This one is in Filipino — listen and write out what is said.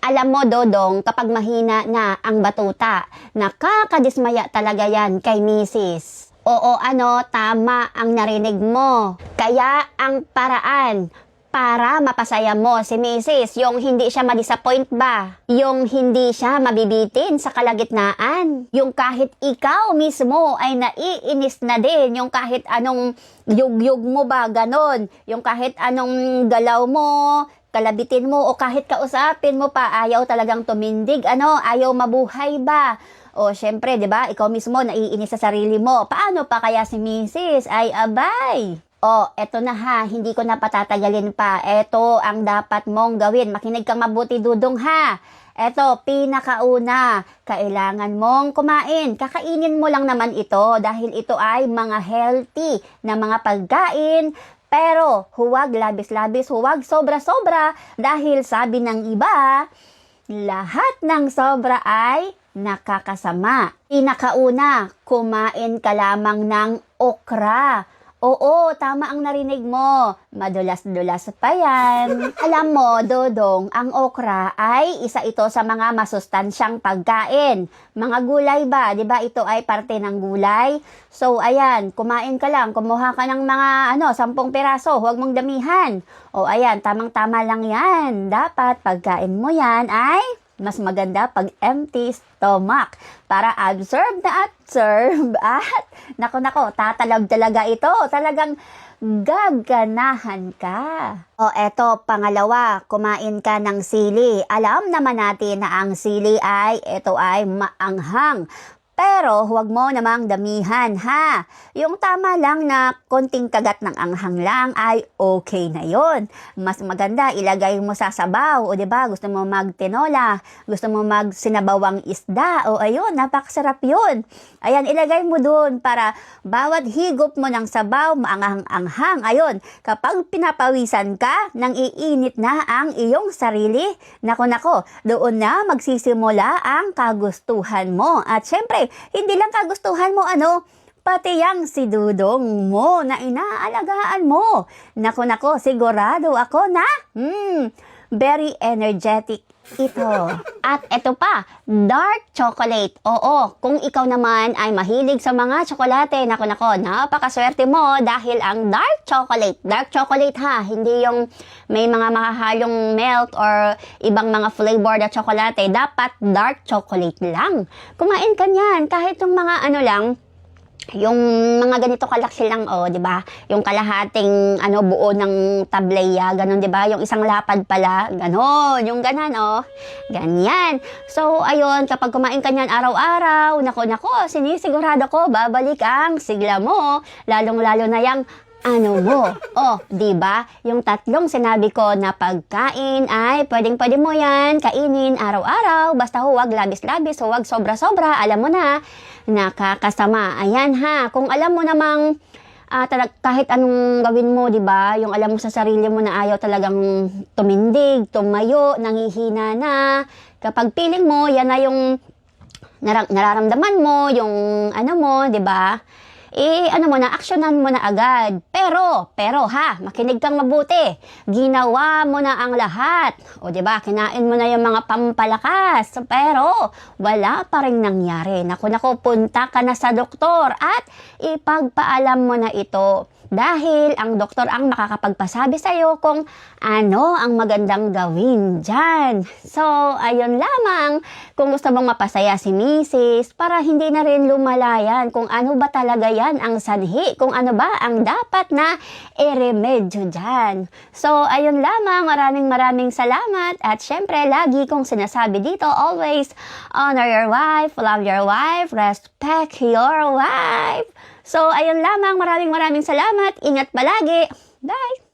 Alam mo, Dodong, kapag mahina na ang batuta, nakakadismaya talaga yan kay Mrs. Oo, tama ang narinig mo. Kaya ang paraan para mapasaya mo si Mrs. yung hindi siya ma-disappoint ba? Yung hindi siya mabibitin sa kalagitnaan? Yung kahit ikaw mismo ay naiinis na din? Yung kahit anong yugyug mo ba, ganon? Yung kahit anong galaw mo, kalabitin mo, o kahit kausapin mo pa, ayaw talagang tumindig, ayaw mabuhay ba? O, syempre, di ba, ikaw mismo naiinis sa sarili mo. Paano pa kaya si Mrs. ay abay? O, eto na ha, hindi ko na patatagalin pa. Eto ang dapat mong gawin. Makinig kang mabuti, Dudong, ha. Eto, pinakauna, kailangan mong kumain. Kakainin mo lang naman ito dahil ito ay mga healthy na mga pagkain. Pero huwag labis-labis, huwag sobra-sobra dahil sabi ng iba, lahat ng sobra ay nakakasama. Pinakauna, kumain ka lamang ng okra. Oo, tama ang narinig mo. Madulas-dulas pa yan. Alam mo, Dodong, ang okra ay isa ito sa mga masustansyang pagkain. Mga gulay ba? Diba ito ay parte ng gulay? So, ayan, kumain ka lang. Kumuha ka ng mga 10 piraso. Huwag mong damihan. O, ayan, tamang-tama lang yan. Dapat pagkain mo yan ay mas maganda pag empty stomach para absorb na absorb at nako, tatalab talaga ito. Talagang gaganahan ka. O eto, pangalawa, kumain ka ng sili. Alam naman natin na ang sili ito ay maanghang. Pero huwag mo namang damihan, ha? Yung tama lang na konting kagat ng anghang lang ay okay na yon. Mas maganda, ilagay mo sa sabaw. O diba, gusto mo magtinola, gusto mo magsinabawang isda. O ayun, napakasarap yun. Ayan, ilagay mo dun para bawat higop mo ng sabaw, maanghang-anghang. Ayun, kapag pinapawisan ka, nang iinit na ang iyong sarili, nako, doon na magsisimula ang kagustuhan mo. At syempre, hindi lang kagustuhan mo, pati yang si Dudong mo na inaalagaan mo. Nako, sigurado ako na, very energetic ito. At ito pa, dark chocolate. Oo, kung ikaw naman ay mahilig sa mga tsokolate, nako, napakaswerte mo dahil ang dark chocolate ha, hindi yung may mga makahalong milk or ibang mga flavor na tsokolate, dapat dark chocolate lang. Kumain ka niyan, kahit yung mga lang, yung mga ganito kalaki lang, di ba? Yung kalahating buo ng tableya, ganun, di ba? Yung isang lapad pala, ganon, yung ganan, ganyan. So, ayun, kapag kumain ka niyan araw-araw, nako, sinisigurado ko, babalik ang sigla mo, lalong-lalo na yung mo. Di ba? Yung 3 sinabi ko na pagkain ay pwedeng-pwede mo yan kainin araw-araw, basta huwag labis-labis, huwag sobra-sobra, alam mo na, nakakasama. Ayan ha, kung alam mo namang kahit anong gawin mo, di ba? Yung alam mo sa sarili mo na ayaw talagang tumindig, tumayo, nangihina na. Kapag feeling mo, yan na yung nararamdaman mo, yung mo, di ba? Aksyonan mo na agad. Pero ha, makinig kang mabuti. Ginawa mo na ang lahat. O diba, kinain mo na yung mga pampalakas. Pero, wala pa rin nangyari. Naku, punta ka na sa doktor at ipagpaalam mo na ito. Dahil ang doktor ang makakapagpasabi sa iyo kung ano ang magandang gawin dyan. So, ayun lamang. Kung gusto mong mapasaya si Mrs. para hindi na rin lumalayan kung ano ba talaga yan ang sanhi. Kung ano ba ang dapat na iremedyo dyan. So, ayun lamang. Maraming salamat. At syempre, lagi kong sinasabi dito, always honor your wife, love your wife, respect your wife. So, ayun lamang. Maraming salamat. Ingat palagi. Bye!